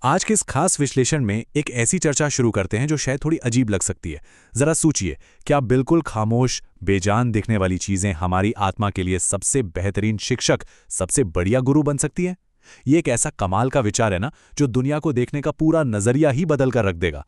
आज के इस खास विश्लेषण में एक ऐसी चर्चा शुरू करते हैं जो शायद थोड़ी अजीब लग सकती है। जरा सोचिए, क्या बिल्कुल खामोश, बेजान दिखने वाली चीजें हमारी आत्मा के लिए सबसे बेहतरीन शिक्षक, सबसे बढ़िया गुरु बन सकती हैं? ये एक ऐसा कमाल का विचार है ना, जो दुनिया को देखने का पूरा नजरिया ही बदल कर रख देगा।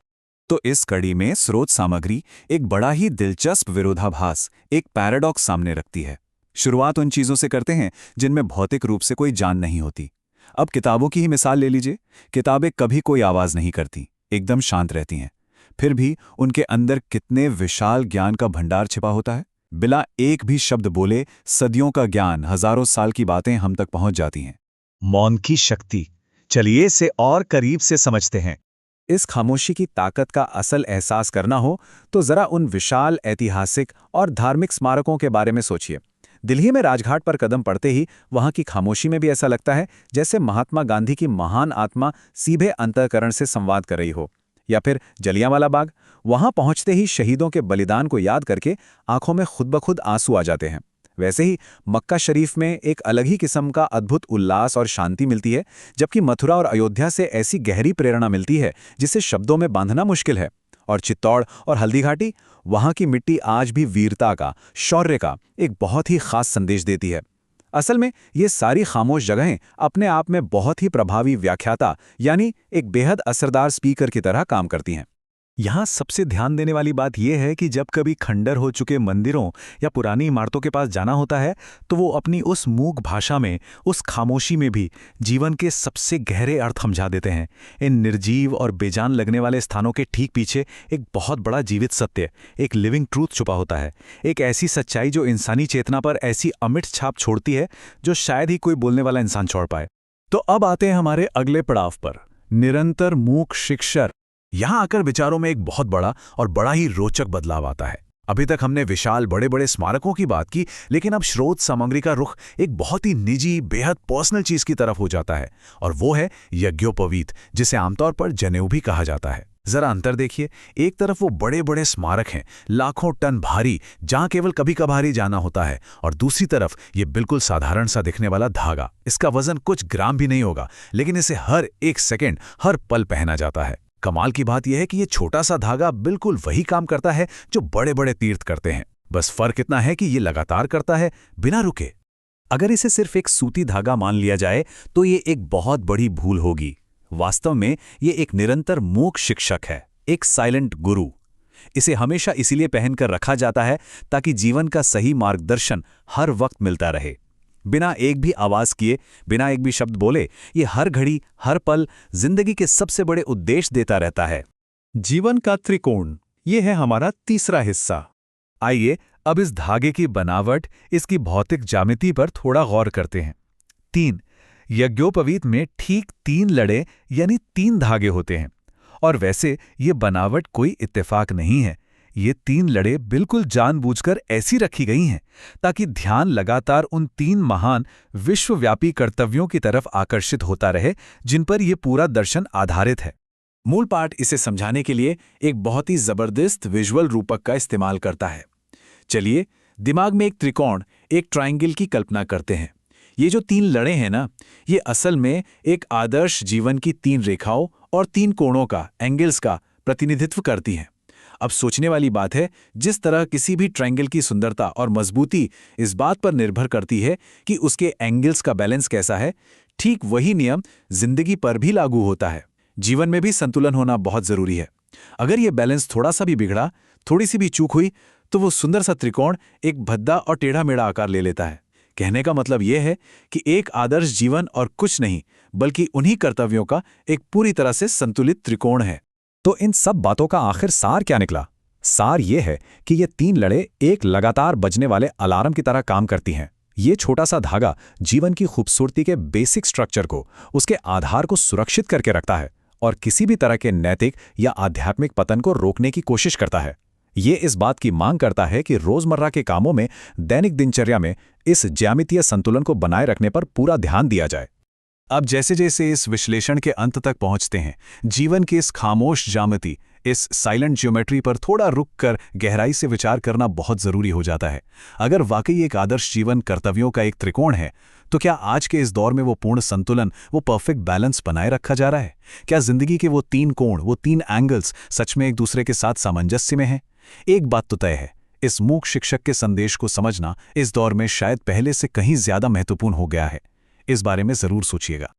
तो इस कड़ी में स्रोत सामग्री एक बड़ा ही दिलचस्प विरोधाभास, एक पैराडॉक्स सामने रखती है। शुरुआत उन चीजों से करते हैं जिनमें भौतिक रूप से कोई जान नहीं होती। अब किताबों की ही मिसाल ले लीजिए। किताबें कभी कोई आवाज नहीं करती, एकदम शांत रहती हैं। फिर भी उनके अंदर कितने विशाल ज्ञान का भंडार छिपा होता है। बिना एक भी शब्द बोले सदियों का ज्ञान, हजारों साल की बातें हम तक पहुंच जाती हैं। मौन की शक्ति, चलिए इसे और करीब से समझते हैं। इस खामोशी की ताकत का असल एहसास करना हो तो जरा उन विशाल ऐतिहासिक और धार्मिक स्मारकों के बारे में सोचिए। दिल्ली में राजघाट पर कदम पड़ते ही वहां की खामोशी में भी ऐसा लगता है जैसे महात्मा गांधी की महान आत्मा सीधे अंतःकरण से संवाद कर रही हो। या फिर जलियांवाला बाग, वहां पहुंचते ही शहीदों के बलिदान को याद करके आंखों में खुद ब खुद आंसू आ जाते हैं। वैसे ही मक्का शरीफ में एक अलग ही किस्म का अद्भुत उल्लास और शांति मिलती है, जबकि मथुरा और अयोध्या से ऐसी गहरी प्रेरणा मिलती है जिसे शब्दों में बांधना मुश्किल है। और चित्तौड़ और हल्दीघाटी, वहां की मिट्टी आज भी वीरता का, शौर्य का एक बहुत ही खास संदेश देती है। असल में ये सारी खामोश जगहें अपने आप में बहुत ही प्रभावी व्याख्याता, यानी एक बेहद असरदार स्पीकर की तरह काम करती हैं। यहाँ सबसे ध्यान देने वाली बात यह है कि जब कभी खंडर हो चुके मंदिरों या पुरानी इमारतों के पास जाना होता है, तो वो अपनी उस मूक भाषा में, उस खामोशी में भी जीवन के सबसे गहरे अर्थ समझा देते हैं। इन निर्जीव और बेजान लगने वाले स्थानों के ठीक पीछे एक बहुत बड़ा जीवित सत्य, एक लिविंग ट्रूथ छुपा होता है। एक ऐसी सच्चाई जो इंसानी चेतना पर ऐसी अमिट छाप छोड़ती है जो शायद ही कोई बोलने वाला इंसान छोड़ पाए। तो अब आते हैं हमारे अगले पड़ाव पर, निरंतर मूक शिक्षक। यहां आकर विचारों में एक बहुत बड़ा और बड़ा ही रोचक बदलाव आता है। अभी तक हमने विशाल बड़े बड़े स्मारकों की बात की, लेकिन अब स्रोत सामग्री का रुख एक बहुत ही निजी, बेहद पर्सनल चीज की तरफ हो जाता है, और वो है यज्ञोपवीत, जिसे आमतौर पर जनेऊ भी कहा जाता है। जरा अंतर देखिए। एक तरफ वो बड़े बड़े स्मारक हैं, लाखों टन भारी, जहां केवल कभी कभार ही जाना होता है, और दूसरी तरफ ये बिल्कुल साधारण सा दिखने वाला धागा। इसका वजन कुछ ग्राम भी नहीं होगा, लेकिन इसे हर एक सेकेंड, हर पल पहना जाता है। कमाल की बात यह है कि ये छोटा सा धागा बिल्कुल वही काम करता है जो बड़े बड़े तीर्थ करते हैं। बस फर्क इतना है कि ये लगातार करता है, बिना रुके। अगर इसे सिर्फ एक सूती धागा मान लिया जाए तो ये एक बहुत बड़ी भूल होगी। वास्तव में ये एक निरंतर मूक शिक्षक है, एक साइलेंट गुरु। इसे हमेशा इसीलिए पहनकर रखा जाता है ताकि जीवन का सही मार्गदर्शन हर वक्त मिलता रहे। बिना एक भी आवाज किए, बिना एक भी शब्द बोले, ये हर घड़ी, हर पल जिंदगी के सबसे बड़े उद्देश्य देता रहता है। जीवन का त्रिकोण, ये है हमारा तीसरा हिस्सा। आइए अब इस धागे की बनावट, इसकी भौतिक ज्यामिति पर थोड़ा गौर करते हैं। 3 यज्ञोपवीत में ठीक 3 लड़े यानी 3 धागे होते हैं। और वैसे ये बनावट कोई इत्तेफाक नहीं है। ये 3 लड़े बिल्कुल जानबूझकर ऐसी रखी गई हैं ताकि ध्यान लगातार उन 3 महान विश्वव्यापी कर्तव्यों की तरफ आकर्षित होता रहे जिन पर यह पूरा दर्शन आधारित है। मूल पाठ इसे समझाने के लिए एक बहुत ही जबरदस्त विजुअल रूपक का इस्तेमाल करता है। चलिए दिमाग में एक त्रिकोण, एक ट्रायंगल की कल्पना करते हैं। ये जो 3 लड़े हैं ना, ये असल में एक आदर्श जीवन की 3 रेखाओं और 3 कोणों का, एंगल्स का प्रतिनिधित्व करती हैं। अब सोचने वाली बात है, जिस तरह किसी भी ट्रायंगल की सुंदरता और मजबूती इस बात पर निर्भर करती है कि उसके एंगल्स का बैलेंस कैसा है, ठीक वही नियम जिंदगी पर भी लागू होता है। जीवन में भी संतुलन होना बहुत जरूरी है। अगर ये बैलेंस थोड़ा सा भी बिगड़ा, थोड़ी सी भी चूक हुई, तो वो सुंदर सा त्रिकोण एक भद्दा और टेढ़ा मेढ़ा आकार ले लेता है। कहने का मतलब यह है कि एक आदर्श जीवन और कुछ नहीं, बल्कि उन्हीं कर्तव्यों का एक पूरी तरह से संतुलित त्रिकोण है। तो इन सब बातों का आखिर सार क्या निकला? सार ये है कि ये 3 लड़े एक लगातार बजने वाले अलार्म की तरह काम करती हैं। ये छोटा सा धागा जीवन की खूबसूरती के बेसिक स्ट्रक्चर को, उसके आधार को सुरक्षित करके रखता है और किसी भी तरह के नैतिक या आध्यात्मिक पतन को रोकने की कोशिश करता है। ये इस बात की मांग करता है कि रोजमर्रा के कामों में, दैनिक दिनचर्या में इस ज्यामितीय संतुलन को बनाए रखने पर पूरा ध्यान दिया जाए। अब जैसे जैसे इस विश्लेषण के अंत तक पहुंचते हैं, जीवन की इस खामोश ज्यामिति, इस साइलेंट ज्योमेट्री पर थोड़ा रुककर गहराई से विचार करना बहुत जरूरी हो जाता है। अगर वाकई एक आदर्श जीवन कर्तव्यों का एक त्रिकोण है, तो क्या आज के इस दौर में वो पूर्ण संतुलन, वो परफेक्ट बैलेंस बनाए रखा जा रहा है? क्या जिंदगी के वो 3 कोण, वो 3 एंगल्स सच में एक दूसरे के साथ सामंजस्य में हैं? एक बात तो तय है, इस मूक शिक्षक के संदेश को समझना इस दौर में शायद पहले से कहीं ज्यादा महत्वपूर्ण हो गया है। इस बारे में जरूर सोचिएगा।